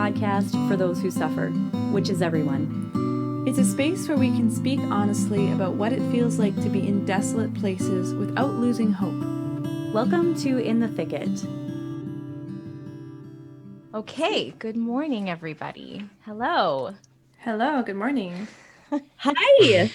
podcast for those who suffer, which is everyone. It's a space where we can speak honestly about what it feels like to be in desolate places without losing hope. Welcome to In the Thicket. Okay, good morning, everybody. Hello. Hello, good morning. Hi.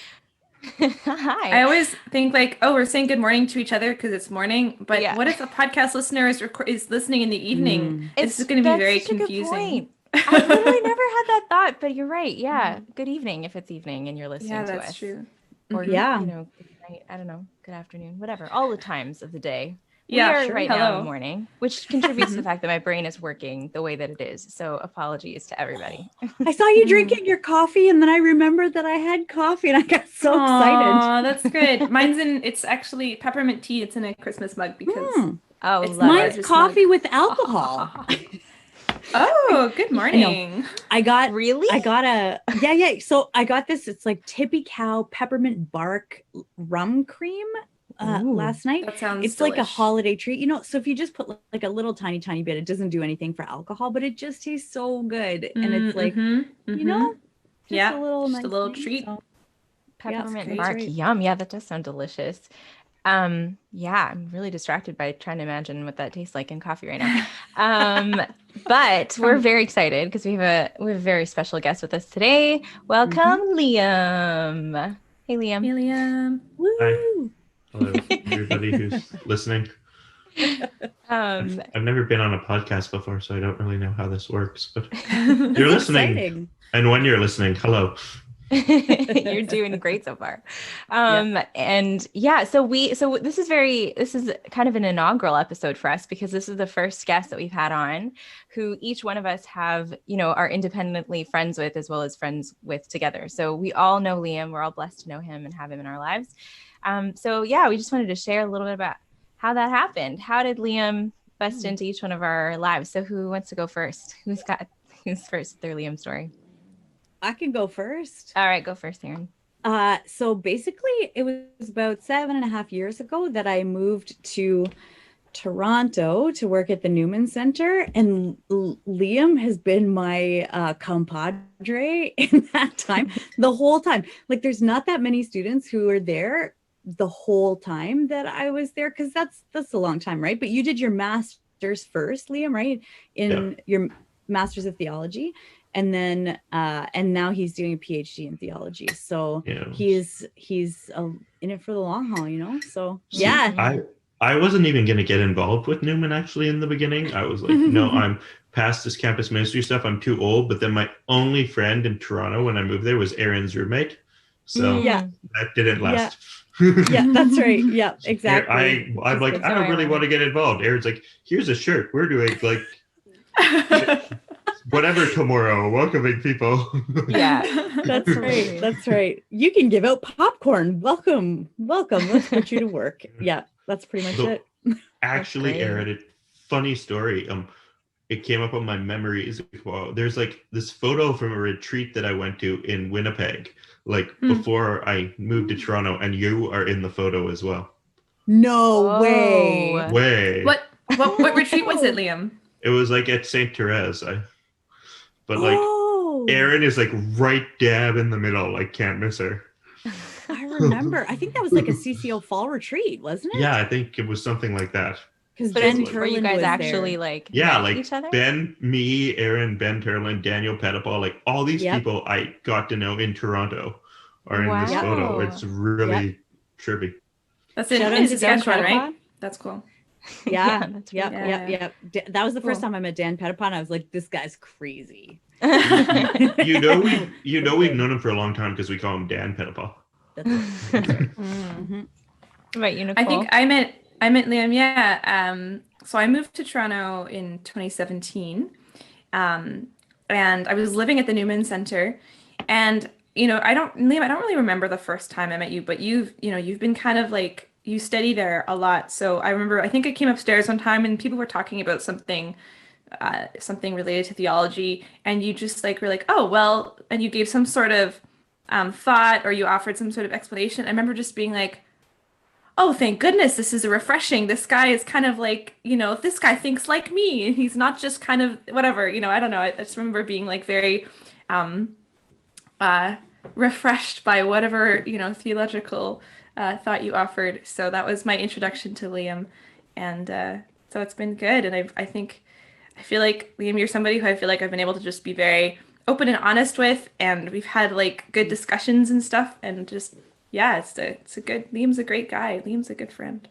Hi. I always think like, oh, we're saying good morning to each other because it's morning, but Yeah. what if a podcast listener is listening in the evening? It's going to be that's very such a good confusing. point. I literally never had that thought, but you're right. Yeah. Good evening if it's evening and you're listening Yeah, to that's us. true. Or, Yeah. good night, I don't know, good afternoon, whatever. All the times of the day. Yeah, we are sure. right Hello. now in the morning, which contributes to the fact that my brain is working the way that it is. So apologies to everybody. I saw you drinking your coffee and then I remembered that I had coffee and I got so excited. Oh, that's good. It's actually peppermint tea. It's in a Christmas mug because Oh, it's love mine's it. coffee with alcohol. Oh, good morning. I got Really? I got a yeah. So I got this. It's like Tippy Cow peppermint bark rum cream last night. That sounds It's like a delish. holiday treat, so if you just put like a little tiny bit, it doesn't do anything for alcohol, but it just tastes so good. And it's like, just a little just a nice little thing, so. so. Peppermint great. bark. Right. Yum. Yeah, that does sound delicious. Yeah, I'm really distracted by trying to imagine what that tastes like in coffee right now. But we're very excited because we have a very special guest with us today. Welcome, Liam. Hey, Liam. Helium. Woo! Hi. Hello, everybody who's listening. I've never been on a podcast before, so I don't really know how this works. But you're listening, Exciting. and when you're listening, hello. You're doing great so far. And yeah, so this is kind of an inaugural episode for us because this is the first guest that we've had on who each one of us have, are independently friends with as well as friends with together. So we all know Liam, we're all blessed to know him and have him in our lives. So yeah, we just wanted to share a little bit about how that happened. How did Liam bust into each one of our lives? So who wants to go first? Who's first their Liam story? I can go first. All right, go first, Erin. So basically it was about 7.5 years ago that I moved to Toronto to work at the Newman Center, and Liam has been my compadre in that time, the whole time. Like there's not that many students who are there the whole time that I was there, because that's a long time, right? But you did your master's first, Liam, right? In your master's of theology. And then, and now he's doing a PhD in theology. So he's in it for the long haul, So yeah. I wasn't even going to get involved with Newman actually in the beginning. I was like, no, I'm past this campus ministry stuff. I'm too old. But then my only friend in Toronto when I moved there was Aaron's roommate. So that didn't last. Yeah, that's right. Yeah, exactly. I'm like, I don't really want to get involved. Aaron's like, here's a shirt. We're doing like whatever tomorrow, welcoming people. Yeah, that's right. That's right. You can give out popcorn. Welcome. Let's put you to work. Yeah, that's pretty much it. Actually, Aaron, funny story. It came up on my memories. Well, there's like this photo from a retreat that I went to in Winnipeg, like before I moved to Toronto, and you are in the photo as well. No way. What retreat was it, Liam? It was like at St. Therese. But like Erin is like right dab in the middle, like can't miss her. I remember. I think that was like a CCO fall retreat, wasn't it? Yeah, I think it was something like that. Because Ben Turlin, were you guys actually there. Like met each other? Ben, me, Erin, Ben Turlin, Daniel Pettipaw, like all these people I got to know in Toronto are in this photo. It's really trippy. That's in Saskatchewan, right? That's cool. Yeah. That was the first time I met Dan Pettipaw, and I was like, this guy's crazy. we've known him for a long time because we call him Dan Pettipaw. That's right. Right, you, Nicole? I think I met Liam. Yeah. So I moved to Toronto in 2017, and I was living at the Newman Center, and Liam, I don't really remember the first time I met you, but you've been kind of like, you study there a lot. So I remember, I think I came upstairs one time and people were talking about something related to theology, and you just like were like, oh well, and you gave some sort of thought, or you offered some sort of explanation. I remember just being like, oh, thank goodness, this is refreshing. This guy is kind of like, this guy thinks like me. He's not just kind of whatever, I don't know. I just remember being like very um, uh, refreshed by whatever, theological thought you offered. So that was my introduction to Liam. And so it's been good. And I feel like, Liam, you're somebody who I feel like I've been able to just be very open and honest with. And we've had like good discussions and stuff. And just, yeah, Liam's a great guy. Liam's a good friend.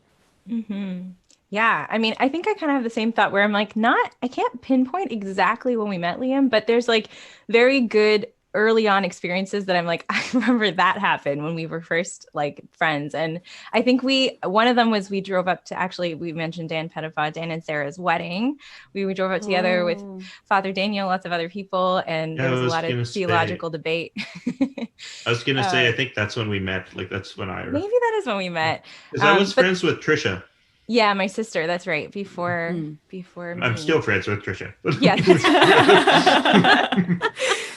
Mm-hmm. Yeah. I mean, I think I kind of have the same thought where I'm like, I can't pinpoint exactly when we met Liam, but there's like very good early on experiences that I'm like, I remember that happened when we were first like friends. And I think one of them was we drove up to, actually, we mentioned Dan and Sarah's wedding. We drove up together with Father Daniel, lots of other people, and there was a lot of theological debate. I was going to say, I think that's when we met. Like, that's when maybe that is when we met. Because I was friends with Trisha. Yeah, my sister. That's right. Before I'm me. Still friends with Trisha. Yeah.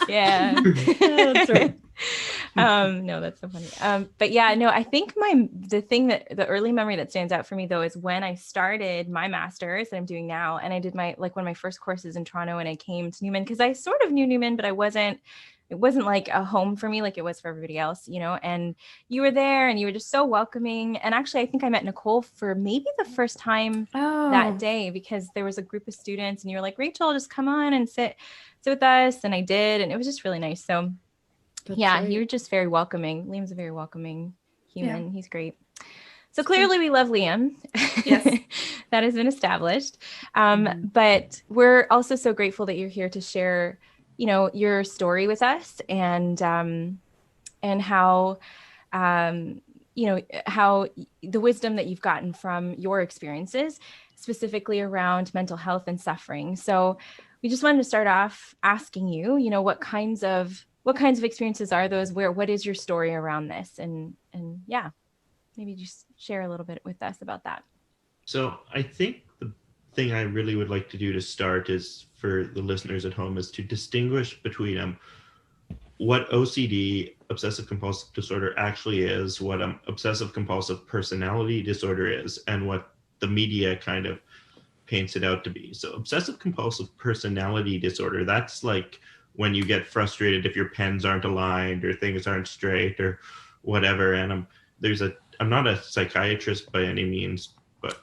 Yeah. That's right. No, that's so funny. But yeah, no, I think the early memory that stands out for me though is when I started my master's that I'm doing now, and I did one of my first courses in Toronto, and I came to Newman because I sort of knew Newman, but it wasn't like a home for me like it was for everybody else, and you were there and you were just so welcoming. And actually, I think I met Nicole for maybe the first time that day, because there was a group of students and you were like, Rachel, just come on and sit with us. And I did. And it was just really nice. So that's right. You're just very welcoming. Liam's a very welcoming human. Yeah. He's great. So clearly we love Liam. Yes. That has been established. But we're also so grateful that you're here to share, your story with us, and how, how the wisdom that you've gotten from your experiences, specifically around mental health and suffering. So we just wanted to start off asking you, what kinds of experiences are those? What is your story around this? And yeah, maybe just share a little bit with us about that. So I think the thing I really would like to do to start is, for the listeners at home, is to distinguish between what OCD, obsessive compulsive disorder, actually is, what obsessive compulsive personality disorder is, and what the media kind of paints it out to be. So obsessive compulsive personality disorder, that's like when you get frustrated if your pens aren't aligned or things aren't straight or whatever. And I'm not a psychiatrist by any means, but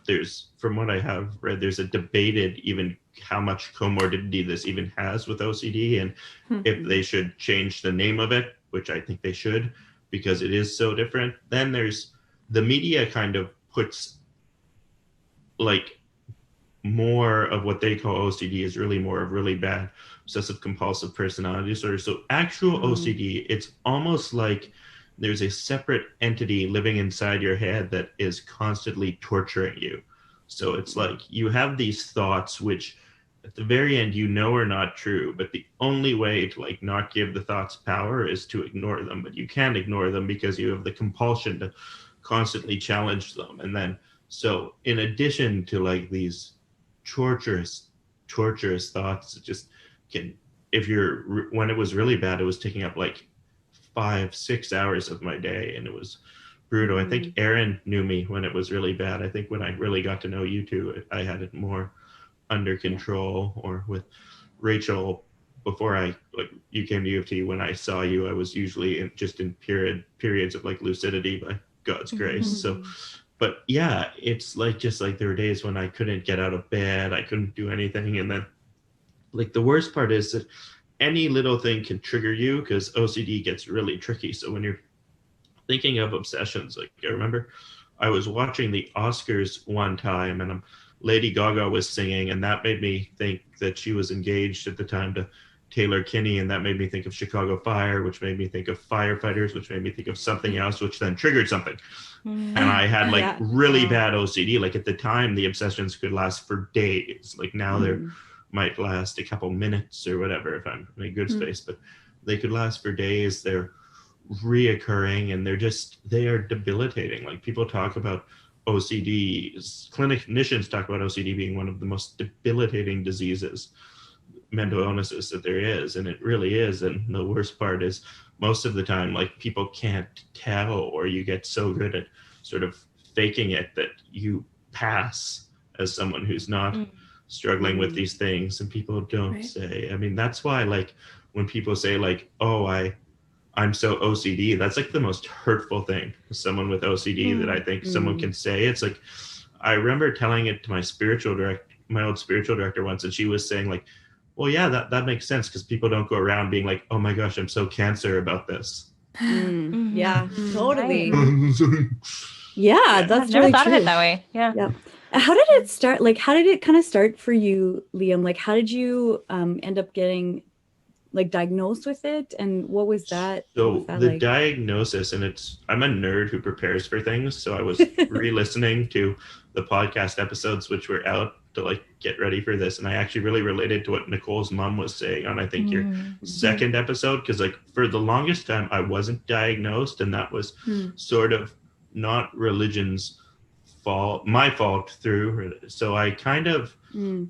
from what I have read, there's a debated even how much comorbidity this even has with OCD, and if they should change the name of it, which I think they should, because it is so different. Then there's the media kind of puts like more of what they call OCD is really more of really bad obsessive compulsive personality disorder. So actual OCD, it's almost like there's a separate entity living inside your head that is constantly torturing you. So it's like you have these thoughts which at the very end are not true, but the only way to like not give the thoughts power is to ignore them. But you can't ignore them because you have the compulsion to constantly challenge them. And then so in addition to like these torturous thoughts, it just can, when it was really bad, it was taking up like 5-6 hours of my day, and it was brutal. I think Aaron knew me when it was really bad. I think when I really got to know you two, I had it more under control. Or with Rachel, before you came to U of T, when I saw you, I was usually in periods of like lucidity by God's grace. So, but yeah, it's like, just like there were days when I couldn't get out of bed, I couldn't do anything. And then like the worst part is that any little thing can trigger you, because OCD gets really tricky. So when you're thinking of obsessions, like I remember I was watching the Oscars one time, and Lady Gaga was singing, and that made me think that she was engaged at the time to Taylor Kinney, and that made me think of Chicago Fire, which made me think of firefighters, which made me think of something else, which then triggered something. And I had really bad OCD. Like at the time, the obsessions could last for days. Like now they're might last a couple minutes or whatever if I'm in a good space, but they could last for days. They're reoccurring, and they are debilitating. Like people talk about OCD, clinicians talk about OCD being one of the most debilitating diseases, mental illnesses that there is, and it really is. And the worst part is most of the time, like people can't tell, or you get so good at sort of faking it that you pass as someone who's not struggling with these things, and people don't say. I mean, that's why, like, when people say like, oh, I'm so OCD, that's like the most hurtful thing to someone with OCD that I think someone can say. It's like, I remember telling it to my old spiritual director once, and she was saying like, well, yeah, that makes sense, because people don't go around being like, oh my gosh, I'm so cancer about this. Yeah, totally. Right. Yeah, that's I've never really thought true. of it that way. Yeah. Yeah. How did it start? Like, how did it kind of start for you, Liam? Like, how did you end up getting like diagnosed with it, and what was that? So the Like? diagnosis, and I'm a nerd who prepares for things, so I was re-listening to the podcast episodes which were out to like get ready for this, and I actually really related to what Nicole's mom was saying on, I think, your second episode, because like for the longest time I wasn't diagnosed, and that was sort of not religion's fault, my fault through. So I kind of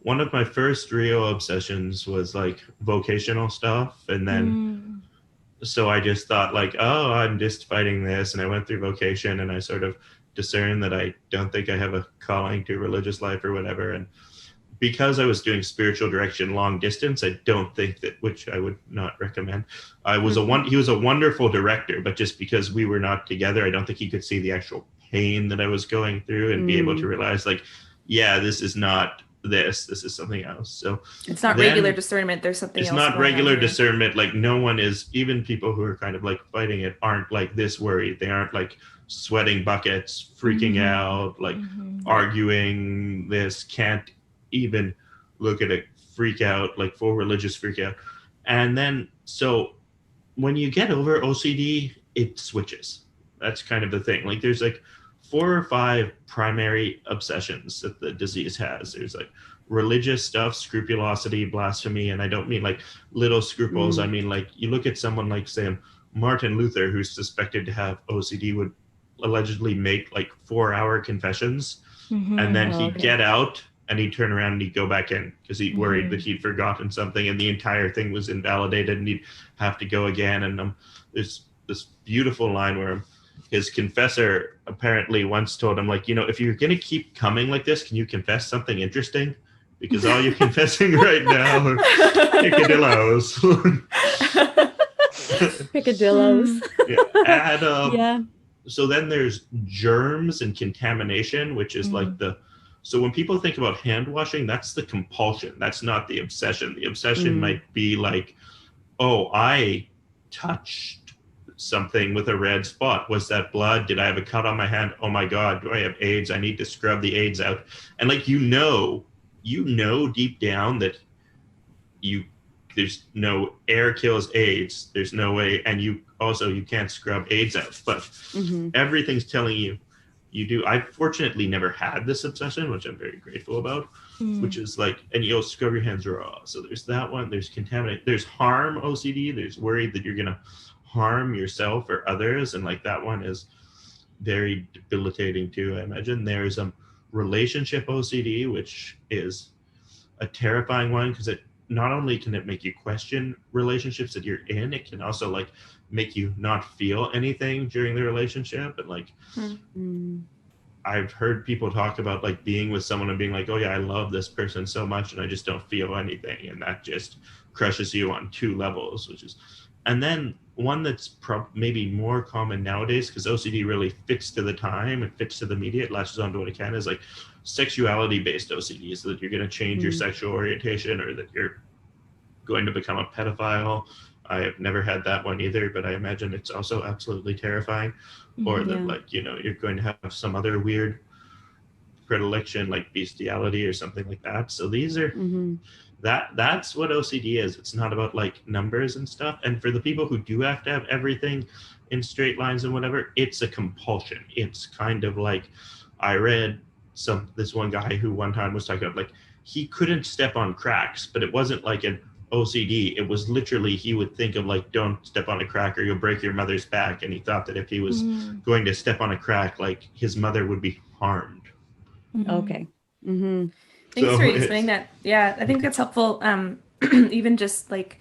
one of my first real obsessions was like vocational stuff, and then so I just thought like, oh, I'm just fighting this, and I went through vocation, and I sort of discerned that I don't think I have a calling to religious life or whatever. And because I was doing spiritual direction long distance, I don't think that, which I would not recommend. He was a wonderful director, but just because we were not together, I don't think he could see the actual pain that I was going through and be able to realize like, yeah, this is not this is something else. So it's not regular discernment. There's something else. It's not regular discernment. Like, no one is, even people who are kind of like fighting it aren't like this worried. They aren't like sweating buckets, freaking out, like arguing this, can't even look at it, freak out, like full religious freak out. And then, so when you get over OCD, it switches. That's kind of the thing. Like, there's like 4 or 5 primary obsessions that the disease has. There's like religious stuff, scrupulosity, blasphemy, and I don't mean like little scruples. I mean, like, you look at someone like, say, Martin Luther, who's suspected to have OCD, would allegedly make like 4-hour confessions, and then he'd get out and he'd turn around and he'd go back in because he'd worried that he'd forgotten something, and the entire thing was invalidated, and he'd have to go again. And there's this beautiful line where his confessor apparently once told him, like, if you're going to keep coming like this, can you confess something interesting? Because all you're confessing right now are picadillos. Picadillos. And, so then there's germs and contamination, which is like so when people think about hand washing, that's the compulsion. That's not the obsession. The obsession might be like, oh, I touched something with a red spot. Was that blood? Did I have a cut on my hand? Oh my God, do I have AIDS? I need to scrub the AIDS out. And like, deep down that there's no air kills AIDS. There's no way. And you can't scrub AIDS out, but everything's telling you do. I fortunately never had this obsession, which I'm very grateful about, which is like, and you'll scrub your hands raw. So there's that one. There's contaminate. There's harm OCD. There's worried that you're going to harm yourself or others. And like, that one is very debilitating too, I imagine. There's relationship OCD, which is a terrifying one, because it not only can it make you question relationships that you're in, it can also like make you not feel anything during the relationship. And like, I've heard people talk about like being with someone and being like, oh yeah, I love this person so much and I just don't feel anything, and that just crushes you on 2 levels, which is. And then one that's maybe more common nowadays, because OCD really fits to the time, it fits to the media, it latches onto what it can, is like sexuality-based OCD, so that you're going to change your sexual orientation, or that you're going to become a pedophile. I have never had that one either, but I imagine it's also absolutely terrifying. Or that like, you're going to have some other weird predilection, like bestiality or something like that. So these are that's what OCD is. It's not about like numbers and stuff. And for the people who do have to have everything in straight lines and whatever, it's a compulsion. It's kind of like, I read this one guy who one time was talking about like, he couldn't step on cracks, but it wasn't like an OCD. It was literally, he would think of like, don't step on a crack or you'll break your mother's back. And he thought that if he was going to step on a crack, like his mother would be harmed. Okay. Thanks for explaining that. Yeah, I think that's helpful. Even just like,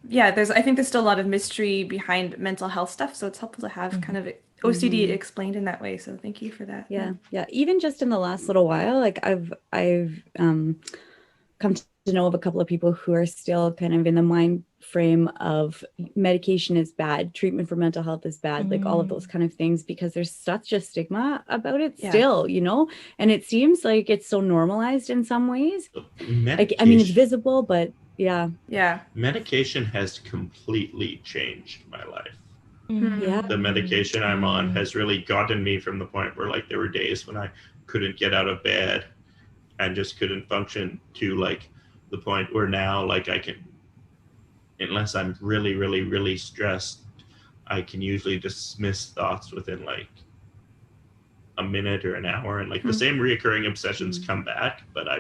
I think there's still a lot of mystery behind mental health stuff. So it's helpful to have kind of OCD explained in that way. So thank you for that. Yeah. Even just in the last little while, like I've come to know of a couple of people who are still kind of in the mind frame of medication is bad, treatment for mental health is bad, like all of those kind of things, because there's such a stigma about it still, you know, and it seems like it's so normalized in some ways. Like, I mean, it's visible, but yeah. Medication has completely changed my life. Yeah. The medication I'm on has really gotten me from the point where like there were days when I couldn't get out of bed and just couldn't function, to like the point where now like I can, unless I'm really, really, really stressed, I can usually dismiss thoughts within like a minute or an hour, and like the same reoccurring obsessions come back, but I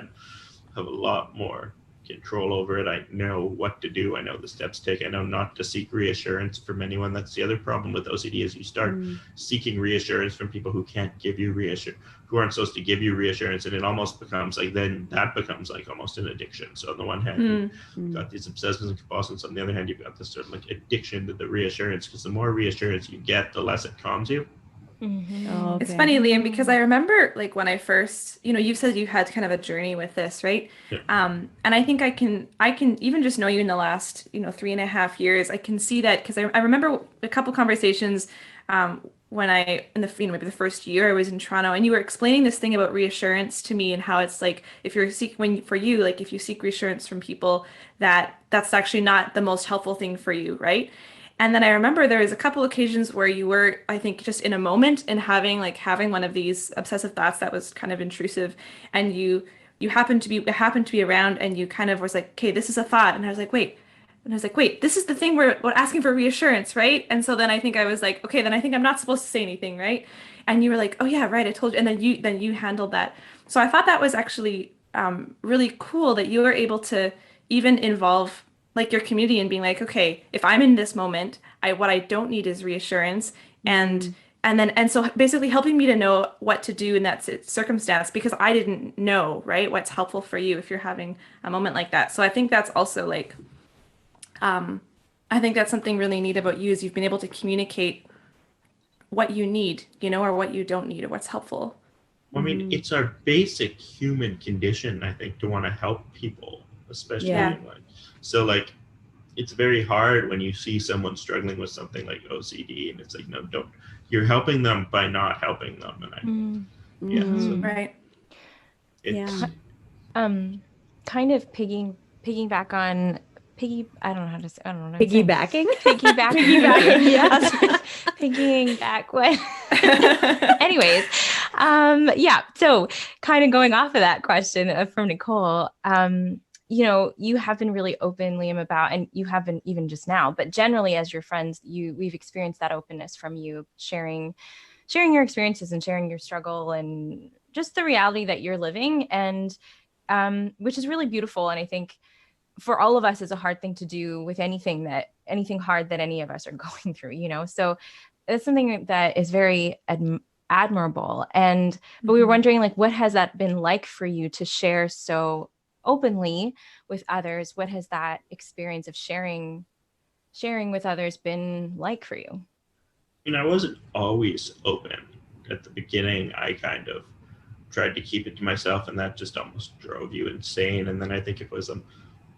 have a lot more control over it. I know what to do. I know the steps to take. I know not to seek reassurance from anyone. That's the other problem with OCD, is you start seeking reassurance from people who can't give you reassurance, who aren't supposed to give you reassurance, and it almost becomes like, then that becomes like almost an addiction. So on the one hand, you've got these obsessives and compulsions. On the other hand, you've got this sort of like addiction to the reassurance, because the more reassurance you get, the less it calms you. Oh, okay. It's funny, Liam, because I remember like when I first, you know, you said you had kind of a journey with this, right? Yeah. And I think I can even just know you in the last, 3.5 years, I can see that, because I remember a couple conversations when in the, maybe the first year I was in Toronto, and you were explaining this thing about reassurance to me, and how it's like, if you're for you, like if you seek reassurance from people, that's actually not the most helpful thing for you, right? And then I remember there was a couple occasions where you were, I think, just in a moment and having one of these obsessive thoughts that was kind of intrusive, and you happened to be around, and you kind of was like, okay, this is a thought. And I was like, wait, this is the thing where we're asking for reassurance, right? And so then I think I was like, okay, then I think I'm not supposed to say anything, right? And you were like, oh yeah, right, I told you. And then you handled that. So I thought that was actually really cool that you were able to even involve like your community and being like, okay, if I'm in this moment, what I don't need is reassurance. And so basically helping me to know what to do in that circumstance, because I didn't know, right, what's helpful for you if you're having a moment like that. So I think that's also like, I think that's something really neat about you, is you've been able to communicate what you need, or what you don't need, or what's helpful. Well, I mean, it's our basic human condition, I think, to want to help people, especially so like, it's very hard when you see someone struggling with something like OCD, and it's like, no, don't, you're helping them by not helping them. And so right. It's kind of piggyback on I don't know how to say, I don't know. Piggybacking? Piggybacking. Yeah. Piggying back when. Anyways, so kind of going off of that question from Nicole, you have been really open, Liam, about, and you haven't even just now, but generally as your friends, we've experienced that openness from you, sharing your experiences and sharing your struggle and just the reality that you're living, and which is really beautiful. And I think for all of us, is a hard thing to do with anything hard that any of us are going through, so it's something that is very admirable. And but we were wondering, like, what has that been like for you to share so openly with others? What has that experience of sharing with others been like for you? I wasn't always open. At the beginning, I kind of tried to keep it to myself, and that just almost drove you insane. And then I think it was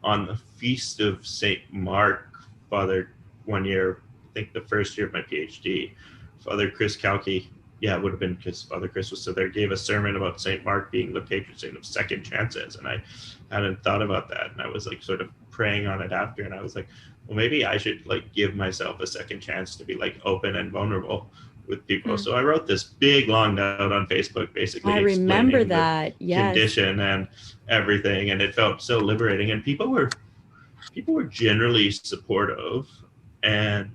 on the feast of St. Mark, Father, one year, I think the first year of my PhD, Father Chris Kalki, it would have been because Father Chris was still there, gave a sermon about St. Mark being the patron saint of second chances. And I hadn't thought about that. And I was like sort of praying on it after. And I was like, well, maybe I should like give myself a second chance to be like open and vulnerable with people. So I wrote this big long note on Facebook, basically. I remember that. Yes. Condition and everything. And it felt so liberating. And people were generally supportive. And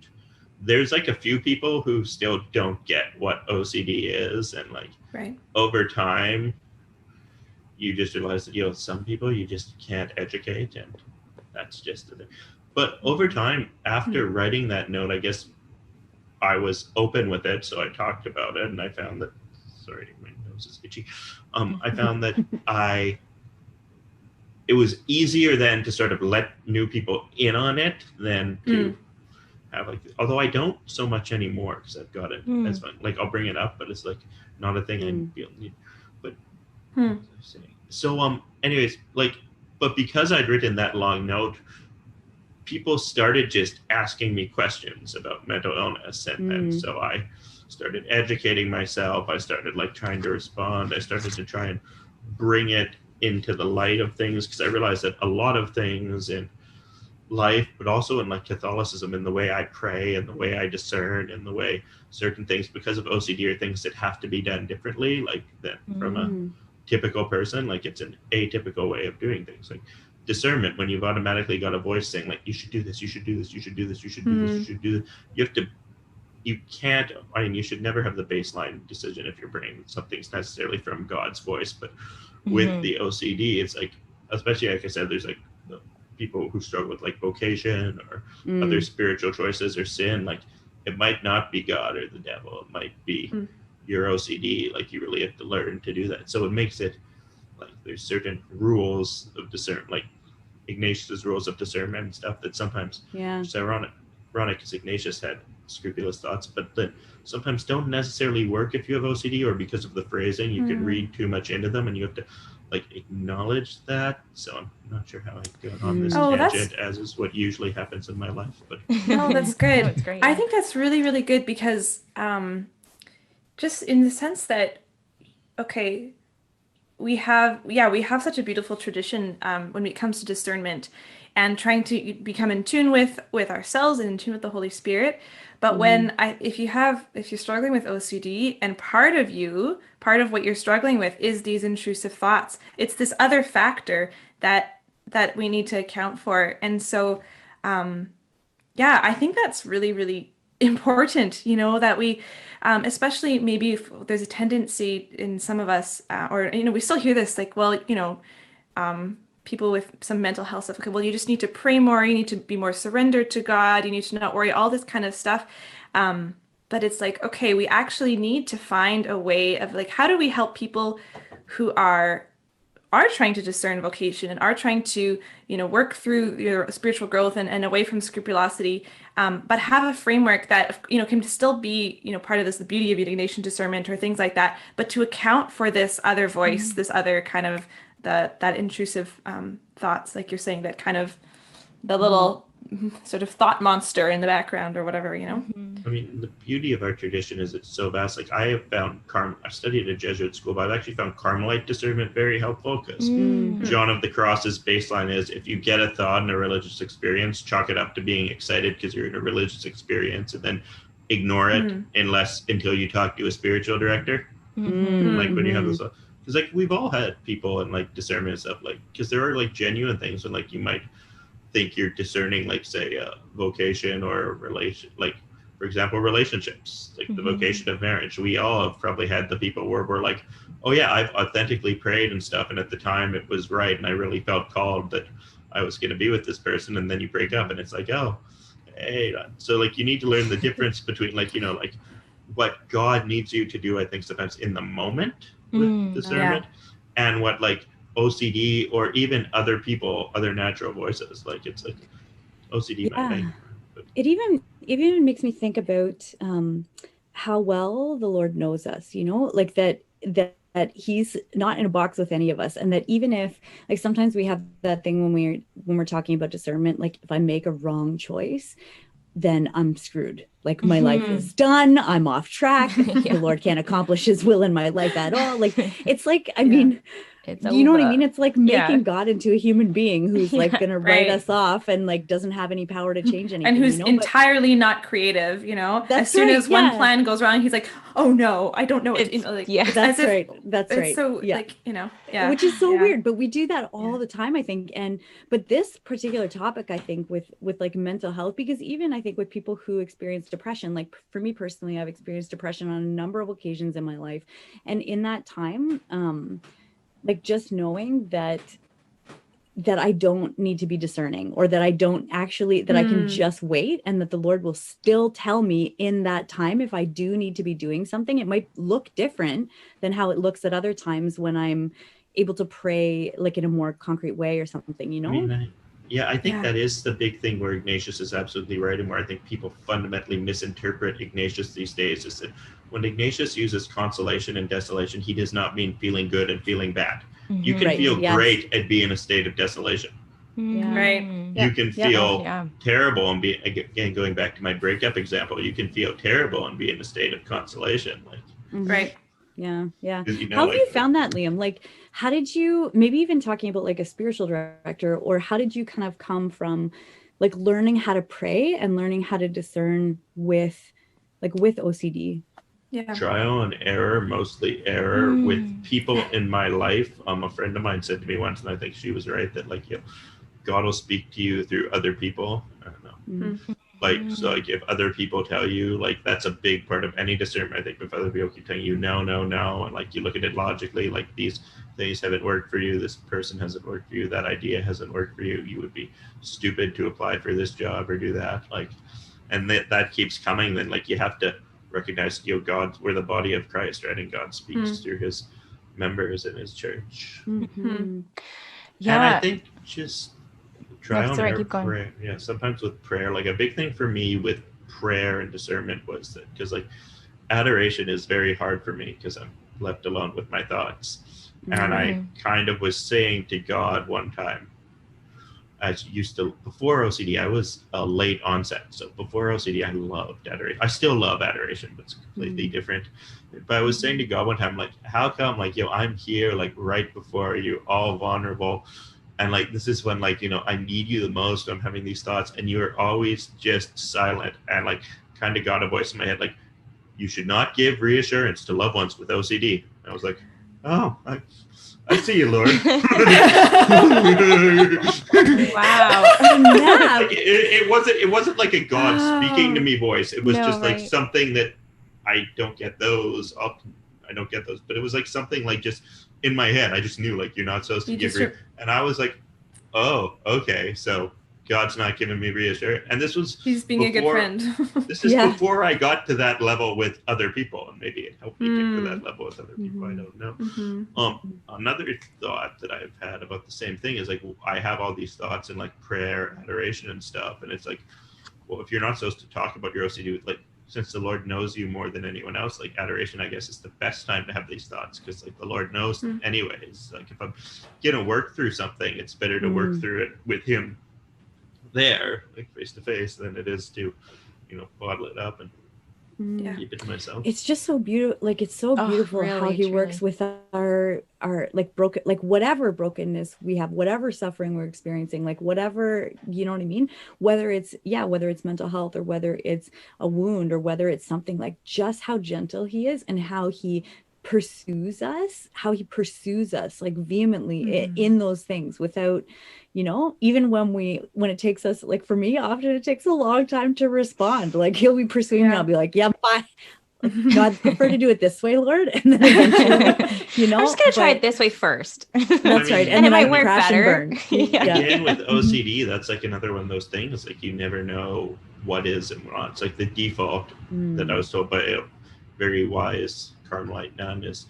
there's like a few people who still don't get what OCD is. And like over time, you just realize that, some people you just can't educate, and that's just the thing. But over time, after writing that note, I guess I was open with it. So I talked about it, and I found that, sorry, my nose is itchy. I found that it was easier then to sort of let new people in on it than to have like, although I don't so much anymore because I've got it as fun. Like I'll bring it up, but it's like not a thing I feel need. But so anyways, like, but because I'd written that long note, people started just asking me questions about mental illness, and so I started educating myself. I started like trying to respond. I started to try and bring it into the light of things because I realized that a lot of things in life, but also in like Catholicism, in the way I pray and the way I discern and the way certain things, because of OCD, are things that have to be done differently, like than from a typical person. Like it's an atypical way of doing things. Like discernment, when you've automatically got a voice saying like, you should do this, you should do this, you should do this, you should do this, you should do this. You can't, I mean, you should never have the baseline decision if you're bringing something's necessarily from God's voice. But with the OCD, it's like, especially like I said, there's like the people who struggle with like vocation or other spiritual choices or sin. Like it might not be God or the devil. It might be your OCD. Like you really have to learn to do that. So it makes it like there's certain rules of discernment, like Ignatius's rules of discernment and stuff that sometimes it's ironic because Ignatius had scrupulous thoughts, but that sometimes don't necessarily work if you have OCD, or because of the phrasing, you can read too much into them and you have to like acknowledge that. So I'm not sure how I got on this tangent, as is what usually happens in my life. But no, that's good. That's great. I think that's really, really good because just in the sense that, okay, we have such a beautiful tradition when it comes to discernment and trying to become in tune with ourselves and in tune with the Holy Spirit. But if you're struggling with OCD and part of what you're struggling with is these intrusive thoughts, it's this other factor that we need to account for. And so, I think that's really, really important, that we, especially maybe if there's a tendency in some of us, or, we still hear this, like, well, people with some mental health stuff, okay, well, you just need to pray more, you need to be more surrendered to God, you need to not worry, all this kind of stuff. But it's like, okay, we actually need to find a way of like, how do we help people who are trying to discern vocation and are trying to, work through your spiritual growth and away from scrupulosity, but have a framework that, can still be, part of this, the beauty of Ignatian discernment or things like that, but to account for this other voice, this other kind of that intrusive thoughts, like you're saying, that kind of the little sort of thought monster in the background or whatever, I mean, the beauty of our tradition is it's so vast. Like I have found I studied at a Jesuit school, but I've actually found Carmelite discernment very helpful because John of the Cross's baseline is if you get a thought in a religious experience, chalk it up to being excited because you're in a religious experience, and then ignore it until you talk to a spiritual director. Like when you have this. Because like we've all had people and like discernment and stuff, like because there are like genuine things when like you might think you're discerning, like say a vocation or a relation, like for example relationships, like the vocation of marriage. We all have probably had the people where we're like, oh yeah, I've authentically prayed and stuff, and at the time it was right, and I really felt called that I was going to be with this person, and then you break up, and it's like, oh, hey, so like you need to learn the difference between like like what God needs you to do. I think sometimes in the moment with discernment and what like OCD or even other people, other natural voices, like it's like OCD might make. It even makes me think about how well the Lord knows us, like that he's not in a box with any of us, and that even if like sometimes we have that thing when we're talking about discernment, like if I make a wrong choice, then I'm screwed. Like my life is done. I'm off track. The Lord can't accomplish his will in my life at all. Like, it's like, I mean, it's you know what I over. mean? It's like making God into a human being who's like going to write right. us off and like doesn't have any power to change anything. And who's entirely not creative, as soon as one plan goes wrong, he's like, oh no, I don't know. That's right. That's right. So like, which is so weird, but we do that all the time, I think. But this particular topic, I think with like mental health, because even I think with people who experience depression, like for me personally, I've experienced depression on a number of occasions in my life. And in that time, like just knowing that I don't need to be discerning, or that I don't actually, that I can just wait, and that the Lord will still tell me in that time if I do need to be doing something. It might look different than how it looks at other times when I'm able to pray like in a more concrete way or something, I mean, Yeah, I think Yeah. that is the big thing where Ignatius is absolutely right, and where I think people fundamentally misinterpret Ignatius these days is that when Ignatius uses consolation and desolation, he does not mean feeling good and feeling bad. You can Right. feel Yes. great and be in a state of desolation. Yeah. Right. You can Yeah. feel Yeah. terrible and be, again, going back to my breakup example, you can feel terrible and be in a state of consolation. Like, Mhm. Right. Yeah. Yeah. 'cause, you know, How have you like, found that, Liam? Like, how did you, maybe even talking about like a spiritual director, or how did you kind of come from like learning how to pray and learning how to discern with OCD? Yeah. trial and error, mostly error with people in my life. A friend of mine said to me once, and I think she was right, that like, God will speak to you through other people. I don't know. Mm. Like, so like if other people tell you, like, that's a big part of any discernment. I think if other people keep telling you no, no, no, and like you look at it logically, like these things haven't worked for you, this person hasn't worked for you, that idea hasn't worked for you, you would be stupid to apply for this job or do that. Like, and that keeps coming. Then like you have to recognize, God, we're the body of Christ, right? And God speaks through his members in his church. Mhm. And I Yeah. think just No, trial and sorry, error keep going. prayer. Yeah, sometimes with prayer, like a big thing for me with prayer and discernment was that, because like adoration is very hard for me because I'm left alone with my thoughts. And I kind of was saying to God one time, as used to, before OCD, I was a late onset. So before OCD, I loved adoration. I still love adoration, but it's completely different. But I was saying to God one time, like, how come, like, I'm here, like, right before you, all vulnerable. And, like, this is when, like, I need you the most. I'm having these thoughts, and you're always just silent. And, like, kind of got a voice in my head, like, you should not give reassurance to loved ones with OCD. And I was like, oh, I see you, Lord. Wow. Like, it wasn't like a God speaking to me voice. It was No, just like right. something that I don't get those. I don't get those. But it was like something like just in my head. I just knew, like, you're not supposed to give and I was like, oh, okay. So God's not giving me reassurance. And this was He's being a good friend. this is before I got to that level with other people, and maybe it helped me get to that level with other people. I don't know. Another thought that I've had about the same thing is like, I have all these thoughts in like prayer, adoration, and stuff, and it's like, well, if you're not supposed to talk about your OCD, like, since the Lord knows you more than anyone else, like adoration, I guess, is the best time to have these thoughts, because like the Lord knows them anyways. Like, if I'm gonna work through something, it's better to work through it with Him there, like face to face, than it is to, bottle it up and keep it to myself. It's just so beautiful. Like, it's so beautiful really, how He works with our like broken, like whatever brokenness we have, whatever suffering we're experiencing, like whatever, you know what I mean? Whether it's mental health, or whether it's a wound, or whether it's something, like just how gentle He is, and how He pursues us like vehemently in those things, without, even when it takes us, like for me, often it takes a long time to respond. Like, He'll be pursuing me, I'll be like, yeah, bye. Like, no, I'd prefer to do it this way, Lord. And then eventually, I'm just gonna try it this way first. That's right. And it might work crash better. And burn. Again, with OCD, that's like another one of those things. Like, you never know what is and what not. It's like the default that I was told by a very wise Carmelite nun is,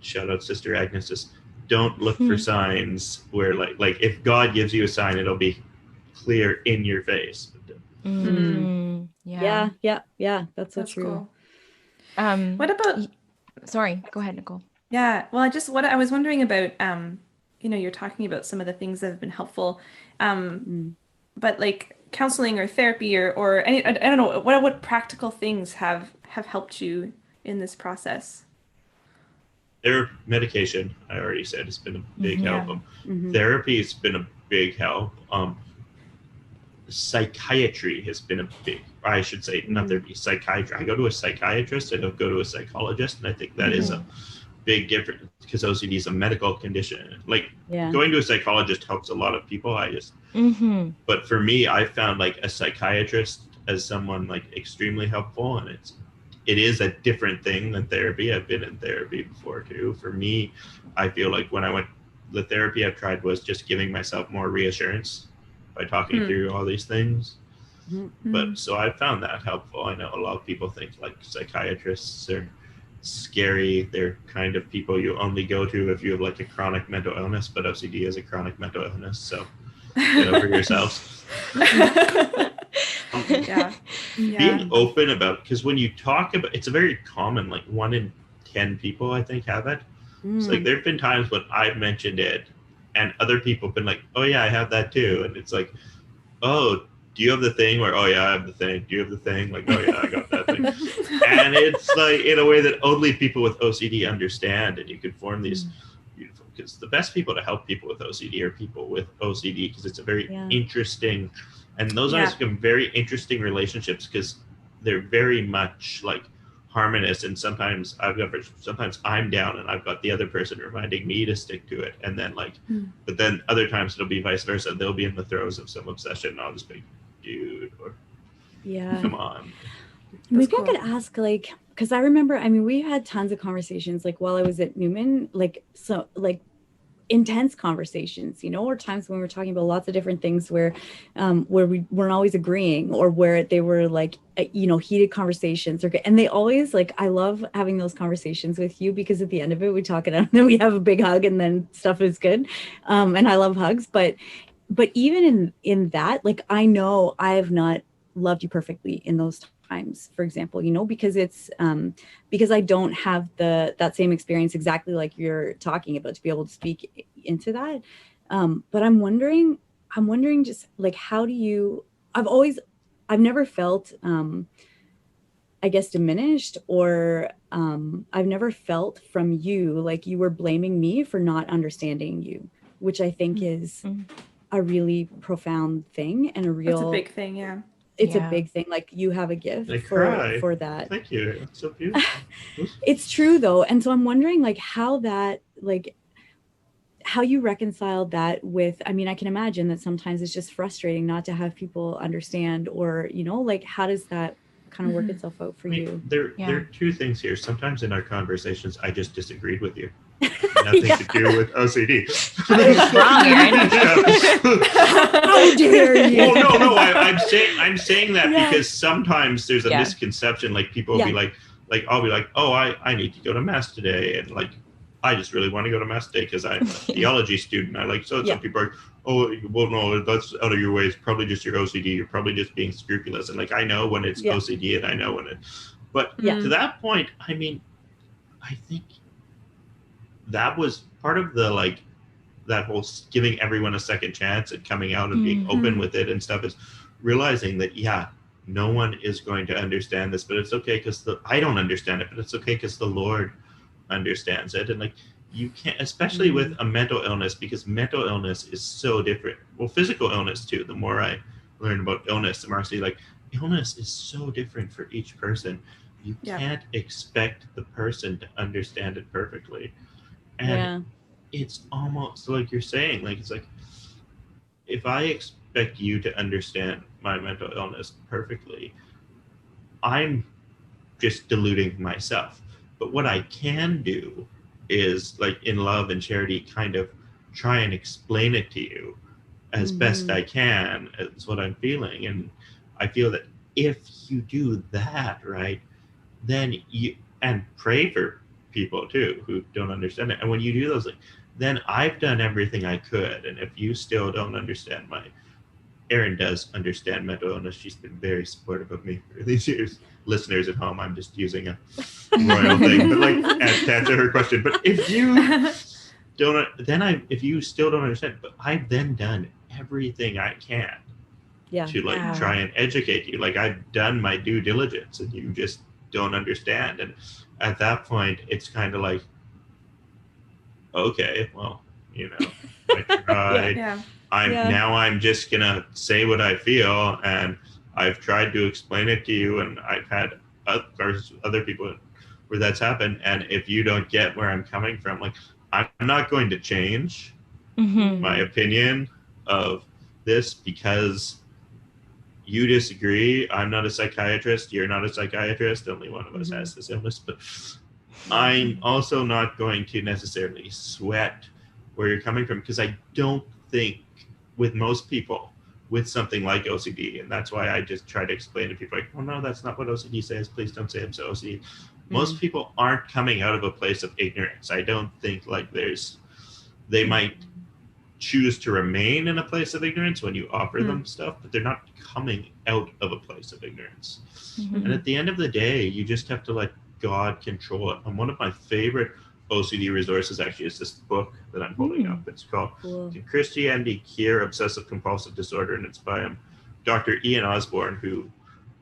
shout out Sister Agnes, is don't look for signs where like if God gives you a sign, it'll be clear in your face. Yeah. That's so true. Cool. What about? Sorry, go ahead, Nicole. Yeah. Well, what I was wondering about. You're talking about some of the things that have been helpful, but like counseling or therapy or any, I don't know, what practical things have helped you in this process? Their medication, I already said, has been a big help. Therapy has been a big help. Psychiatry has been a big, I should say, not therapy, psychiatry. I go to a psychiatrist, I don't go to a psychologist, and I think that is a big difference, because OCD is a medical condition. Like, going to a psychologist helps a lot of people. But for me, I found like a psychiatrist as someone like extremely helpful, and it is a different thing than therapy. I've been in therapy before too. For me, I feel like when I went, the therapy I've tried was just giving myself more reassurance by talking through all these things. But so I found that helpful. I know a lot of people think like psychiatrists are scary. They're kind of people you only go to if you have like a chronic mental illness, but OCD is a chronic mental illness. So Get over yourselves. Yeah. Being open about, because when you talk about, it's a very common, like 1 in 10 people I think have it. It's like there have been times when I've mentioned it and other people have been like, oh yeah, I have that too. And it's like, oh, do you have the thing where, oh yeah, I have the thing. Do you have the thing? Like, oh yeah, I got that thing. And it's like in a way that only people with OCD understand, and you can form these beautiful, because the best people to help people with OCD are people with OCD, because it's a very interesting, and those are become very interesting relationships, because they're very much like harmonious, and sometimes I'm down and I've got the other person reminding me to stick to it, and then like but then other times it'll be vice versa. They'll be in the throes of some obsession and I'll just be, dude, or come on. Maybe I could ask, like, because I remember, I mean, we had tons of conversations like while I was at Newman, like, so like intense conversations, you know, or times when we were talking about lots of different things where we weren't always agreeing, or where they were like, you know, heated conversations, and they always, like, I love having those conversations with you, because at the end of it we talk it out and then we have a big hug and then stuff is good. And I love hugs, but even in that, like, I know I have not loved you perfectly in those times, for example, you know, because it's because I don't have that same experience exactly like you're talking about, to be able to speak into that. But I'm wondering just like, how do you, I've never felt I guess diminished, or I've never felt from you like you were blaming me for not understanding you, which I think is a really profound thing, and That's a big thing. Yeah. It's a big thing. Like, you have a gift for that. Thank you. It's so beautiful. It's true though. And so I'm wondering, like, how you reconcile that with, I mean, I can imagine that sometimes it's just frustrating not to have people understand, or, you know, like, how does that kind of work itself out for you? There are two things here. Sometimes in our conversations, I just disagreed with you. Nothing to do with OCD. Wrong, Aaron. How dare you? Well, no. I'm saying that because sometimes there's a misconception. Like, people will be like I'll be like, oh, I need to go to mass today, and like, I just really want to go to mass today because I'm a theology student. I like, so some people are, oh, well, no, that's out of your way. It's probably just your OCD. You're probably just being scrupulous. And like, I know when it's OCD, and I know when it, but to that point, I mean, I think that was part of the, like, that whole giving everyone a second chance and coming out and being open with it and stuff, is realizing that, no one is going to understand this, but it's okay, because I don't understand it, but it's okay because the Lord understands it. And like, you can't, especially with a mental illness, because mental illness is so different. Well, physical illness too. The more I learn about illness, the more I see, like, illness is so different for each person. You can't expect the person to understand it perfectly. And it's almost like you're saying, like, it's like, if I expect you to understand my mental illness perfectly, I'm just deluding myself. But what I can do is, like, in love and charity, kind of try and explain it to you as best I can, is what I'm feeling. And I feel that if you do that, right, then and pray for people too who don't understand it. And when you do those things, then I've done everything I could. And if you still don't understand Erin does understand mental illness. She's been very supportive of me for these years. Listeners at home, I'm just using a royal thing, but like, to answer her question. But if you don't, if you still don't understand, but I've then done everything I can to, like, try and educate you. Like, I've done my due diligence, and you just don't understand. And at that point, it's kind of like, okay, well, you know, I tried. I'm just gonna say what I feel, and I've tried to explain it to you, and I've had other people where that's happened. And if you don't get where I'm coming from, like, I'm not going to change my opinion of this because you disagree. I'm not a psychiatrist. You're not a psychiatrist. Only one of us has this illness. But I'm also not going to necessarily sweat where you're coming from, because I don't think, with most people with something like OCD, and that's why I just try to explain to people, like, oh no, that's not what OCD says. Please don't say I'm so OCD. Most people aren't coming out of a place of ignorance. I don't think, like, they might choose to remain in a place of ignorance when you offer them stuff, but they're not coming out of a place of ignorance. And at the end of the day, you just have to let God control it. And one of my favorite OCD resources actually is this book that I'm holding up. It's called Can Christianity Cure Obsessive Compulsive Disorder? And it's by Dr. Ian Osborne, who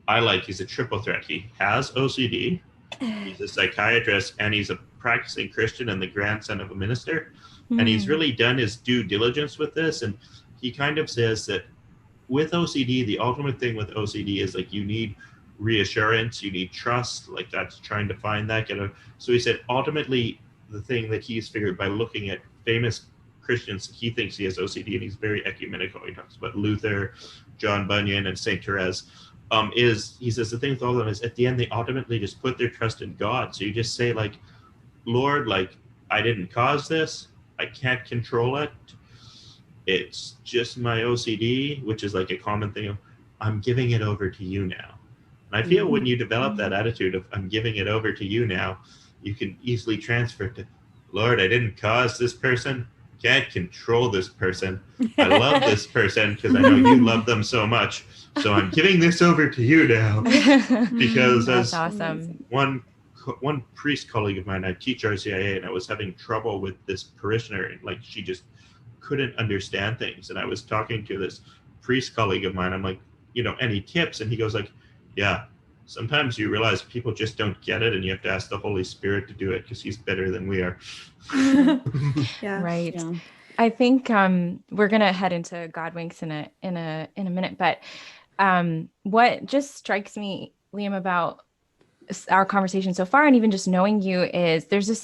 I like. He's a triple threat. He has OCD, he's a psychiatrist, and he's a practicing Christian and the grandson of a minister. And he's really done his due diligence with this. And he kind of says that with OCD, the ultimate thing with OCD is like you need reassurance, you need trust, like that's trying to find that. So he said ultimately the thing that he's figured by looking at famous Christians, he thinks he has OCD, and he's very ecumenical. He talks about Luther, John Bunyan, and Saint Therese. Is he says the thing with all of them is at the end they ultimately just put their trust in God. So you just say like, Lord, like I didn't cause this, I can't control it. It's just my OCD, which is like a common thing of I'm giving it over to you now. And I feel when you develop that attitude of I'm giving it over to you now, you can easily transfer it to, Lord, I didn't cause this person, can't control this person. I love this person because I know you love them so much. So I'm giving this over to you now. Because that's as awesome. one priest colleague of mine, I teach RCIA, and I was having trouble with this parishioner, and like she just couldn't understand things. And I was talking to this priest colleague of mine. I'm like, any tips? And he goes like, yeah, sometimes you realize people just don't get it, and you have to ask the Holy Spirit to do it because he's better than we are. Yeah. Right. Yeah. I think we're gonna head into God winks in a minute, but what just strikes me, Liam, about our conversation so far, and even just knowing you, is there's a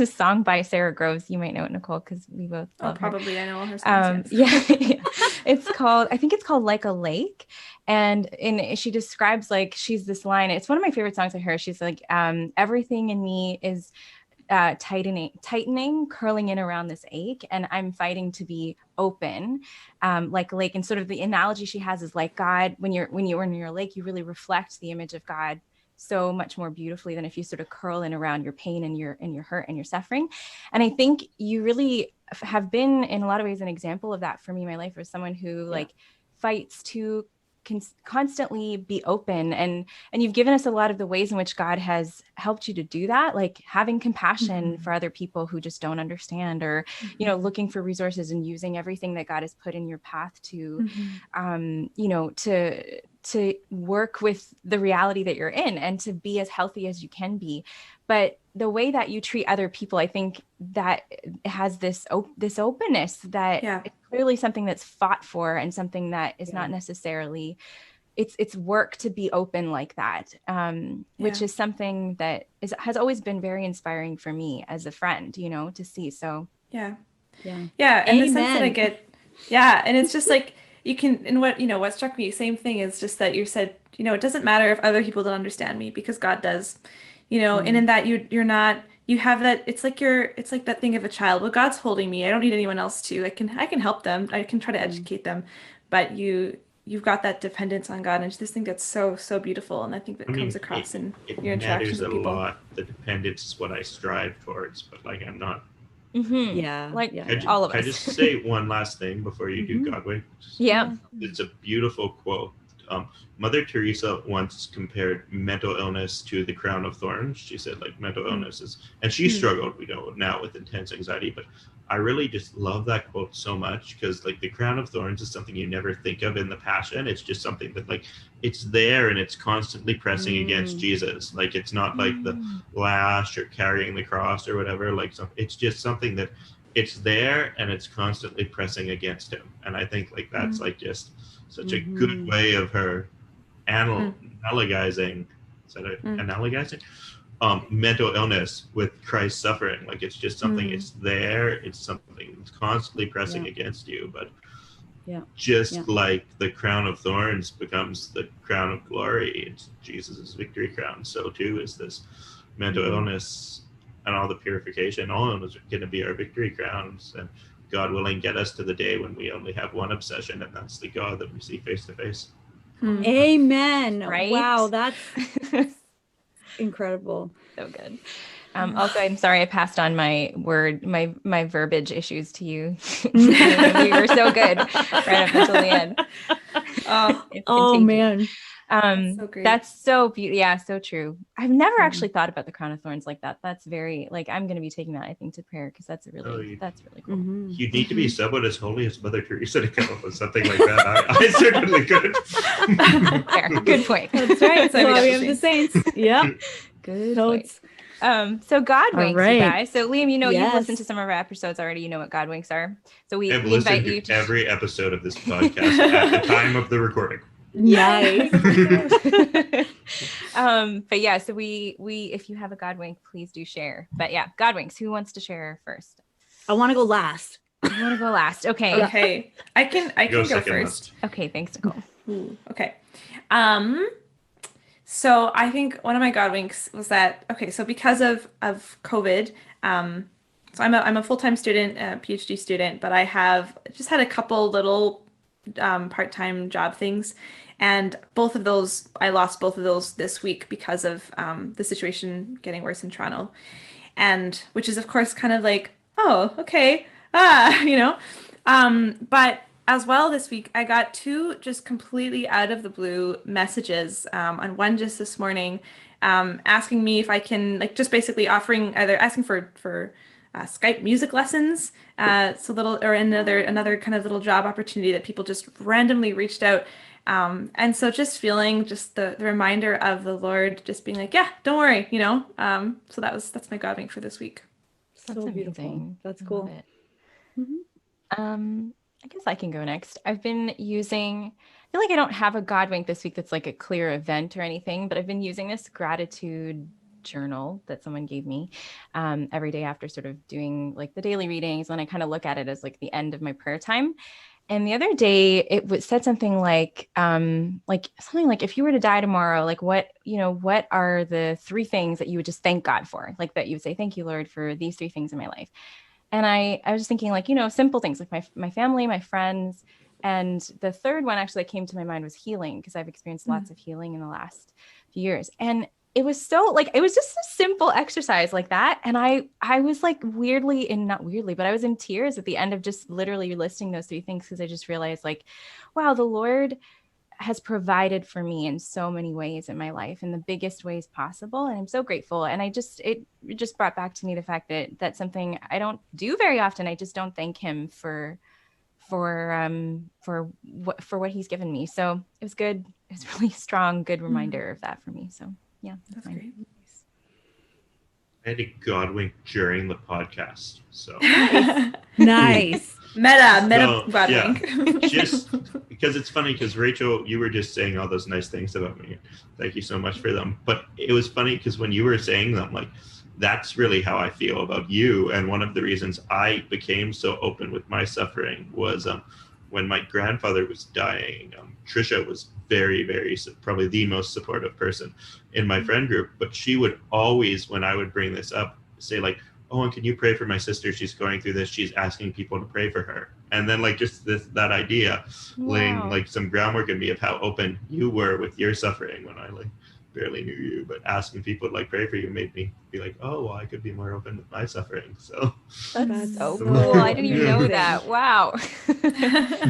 song by Sarah Groves. You might know it, Nicole, because we both love her. Probably I know all her songs. Yes. Yeah. I think it's called Like a Lake. And she describes, like, she's this line. It's one of my favorite songs of hers. She's like, everything in me is tightening, curling in around this ache, and I'm fighting to be open, like a lake. And sort of the analogy she has is like God, when you're in your lake, you really reflect the image of God so much more beautifully than if you sort of curl in around your pain and your hurt and your suffering. And I think you really have been, in a lot of ways, an example of that for me in my life, as someone who like fights to constantly be open, and you've given us a lot of the ways in which God has helped you to do that, like having compassion for other people who just don't understand, or looking for resources and using everything that God has put in your path to to work with the reality that you're in and to be as healthy as you can be. But the way that you treat other people, I think that has this openness that it's clearly something that's fought for, and something that is not necessarily, it's work to be open like that, which is something that has always been very inspiring for me as a friend, to see. So yeah. And Amen. the sense that I get, and it's just like, you can, and what struck me, same thing, is just that you said, it doesn't matter if other people don't understand me, because God does, and in that you're not, you have that, it's like that thing of a child. Well, God's holding me. I don't need anyone else to, I can help them. I can try to educate them, but you've got that dependence on God. And I just think that's so, so beautiful. And I think that comes across in your interactions with people. It matters a lot. The dependence is what I strive towards, but like I'm not. All of us. Can I just say one last thing before you do Godway? Yeah. It's a beautiful quote. Mother Teresa once compared mental illness to the crown of thorns. She said, like, mental illness is, and she struggled, now with intense anxiety, but I really just love that quote so much, because like the crown of thorns is something you never think of in the Passion. It's just something that like it's there and it's constantly pressing against Jesus. Like it's not like the lash or carrying the cross or whatever. Like it's just something that it's there and it's constantly pressing against him. And I think like that's like just such a good way of her analogizing. Is that analogizing? Mental illness with Christ's suffering. Like it's just something, it's there, it's something that's constantly pressing against you, but like the crown of thorns becomes the crown of glory, it's Jesus's victory crown, so too is this mental illness and all the purification. All of them is going to be our victory crowns, and God willing, get us to the day when we only have one obsession, and that's the God that we see face to face. Amen. Right? Wow, that's incredible. So good. Also, I'm sorry I passed on my verbiage issues to you. We were so good right up until the end. Oh, It's Oh contagious. man. so great. That's so beautiful. Yeah, so true. I've never Mhm. actually thought about the crown of thorns like that. That's very like I'm going to be taking that I think to prayer because that's really cool. Mhm. You need to be someone as holy as Mother Teresa to come up with something like that. I certainly could. Fair. Good point. That's right. So So we got we the have the saints. saints. Yep. Good point. Totes. So God All winks, you right. guys. So Liam, you've listened to Yes. some of our episodes already. You know what God winks are. So we I've invite listened you to to every episode of this podcast at the time of the recording. Nice. But yeah, so we if you have a God wink, please do share. But yeah, God winks. Who wants to share first? I want to go last. You want to go last? Okay. Okay. I can go second first. last. Okay, thanks, Nicole. Ooh, okay. So I think one of my God winks was that, okay, so because of COVID, so I'm a full-time student, a PhD student, but I have just had a couple little part-time job things. And both of those, I lost both of those this week because of the situation getting worse in Toronto. And which is, of course, kind of like, oh, okay, But as well this week, I got two just completely out of the blue messages, and one just this morning, asking me if I can, like, just basically offering either asking for Skype music lessons, so little or another kind of little job opportunity that people just randomly reached out. And so just feeling just the reminder of the Lord just being like, yeah, don't worry, So that's my God wink for this week. That's So beautiful. amazing. That's I cool. love it. Mhm. I guess I can go next. I've been using, I feel like I don't have a God wink this week that's like a clear event or anything, but I've been using this gratitude journal that someone gave me every day after sort of doing like the daily readings. And I kind of look at it as like the end of my prayer time. And the other day it said something like if you were to die tomorrow, like what are the three things that you would just thank God for? Like that you would say, thank you, Lord, for these three things in my life. And I was just thinking like, simple things like my family, my friends. And the third one actually that came to my mind was healing, because I've experienced lots of healing in the last few years. And it was so like, it was just a simple exercise like that. And I was like not weirdly, but I was in tears at the end of just literally listing those three things, because I just realized like, wow, the Lord has provided for me in so many ways in my life, in the biggest ways possible. And I'm so grateful. And it just brought back to me the fact that that's something I don't do very often. I just don't thank him for what he's given me. So it was good. It was really strong, good reminder of that for me. So yeah, That's great. I had a God wink during the podcast. So Nice. Meta So, God yeah. wink. Just because it's funny, because Rachel, you were just saying all those nice things about me. Thank you so much for them. But it was funny because when you were saying them, like, that's really how I feel about you. And one of the reasons I became so open with my suffering was when my grandfather was dying. Trisha was very, very, probably the most supportive person in my friend group. But she would always, when I would bring this up, say like, oh, and can you pray for my sister? She's going through this. She's asking people to pray for her. And then like just that idea, laying like some groundwork in me of how open you were with your suffering when I like barely knew you, but asking people to like pray for you made me be like, oh, well, I could be more open with my suffering. So that's so so cool. I didn't even know amazing. that. Wow.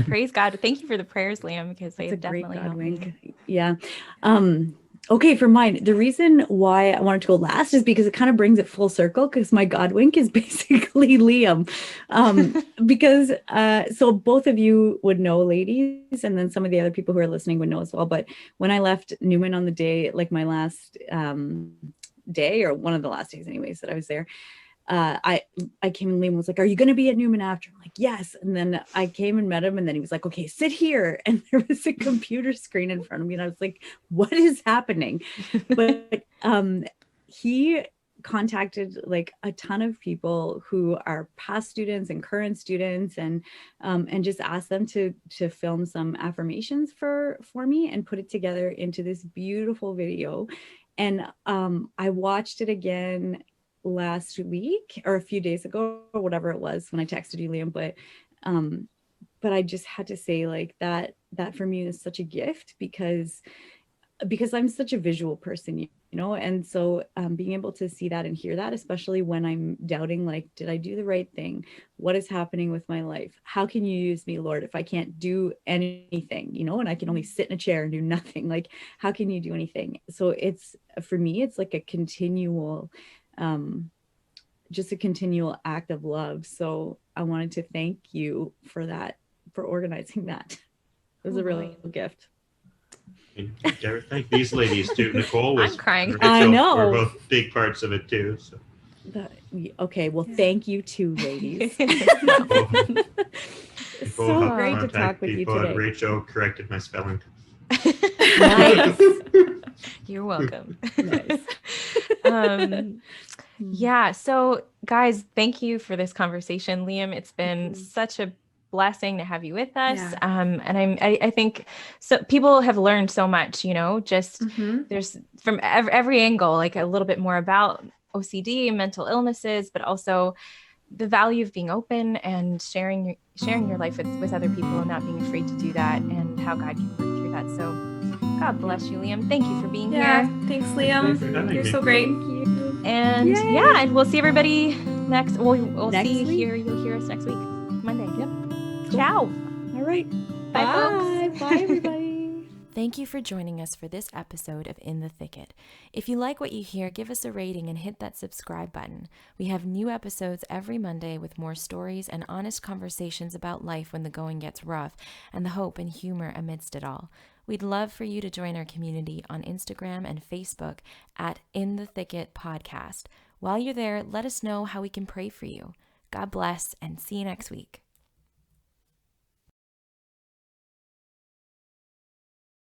Praise God. Thank you for the prayers, Liam, because they That's have a great definitely God helped wink. me. Yeah. Okay, for mine, the reason why I wanted to go last is because it kind of brings it full circle, because my God wink is basically Liam. Because so both of you would know, ladies, and then some of the other people who are listening would know as well. But when I left Newman on the day, like my last day, or one of the last days anyways that I was there, I came and Liam was like, are you going to be at Newman after? I'm like, yes. And then I came and met him, and then he was like, okay, sit here. And there was a computer screen in front of me. And I was like, what is happening? But he contacted like a ton of people who are past students and current students, and just asked them to film some affirmations for me and put it together into this beautiful video. And I watched it again last week or a few days ago or whatever it was when I texted you, Liam, but I just had to say like that for me is such a gift, because I'm such a visual person, And so being able to see that and hear that, especially when I'm doubting, like, did I do the right thing? What is happening with my life? How can you use me, Lord, if I can't do anything, and I can only sit in a chair and do nothing? Like, how can you do anything? So it's, for me, it's like a continual, just a continual act of love. So I wanted to thank you for that, for organizing that. It was a really cool gift. And Gareth, thank these ladies too. Nicole was I'm crying. Rachel I know. were both big parts of it too. So. Okay, well, thank you too, ladies. Nicole So great to talk with you today. And Rachel corrected my spelling. Nice. You're welcome. Nice. Yeah. So guys, thank you for this conversation. Liam, it's been such a blessing to have you with us. Yeah. And I think so people have learned so much, just there's from every angle, like a little bit more about OCD, mental illnesses, but also the value of being open and sharing your life with other people and not being afraid to do that, and how God can work through that. So God bless you, Liam. Thank you for being here. Thanks, Liam. You're so great. Thank you. And and we'll see everybody next. We'll Next see week. here. You'll hear us next week, Monday. Yep. Cool. Ciao. All right. Bye, Bye. folks. Bye, everybody. Thank you for joining us for this episode of In the Thicket. If you like what you hear, give us a rating and hit that subscribe button. We have new episodes every Monday with more stories and honest conversations about life when the going gets rough, and the hope and humor amidst it all. We'd love for you to join our community on Instagram and Facebook at In the Thicket Podcast. While you're there, let us know how we can pray for you. God bless, and see you next week.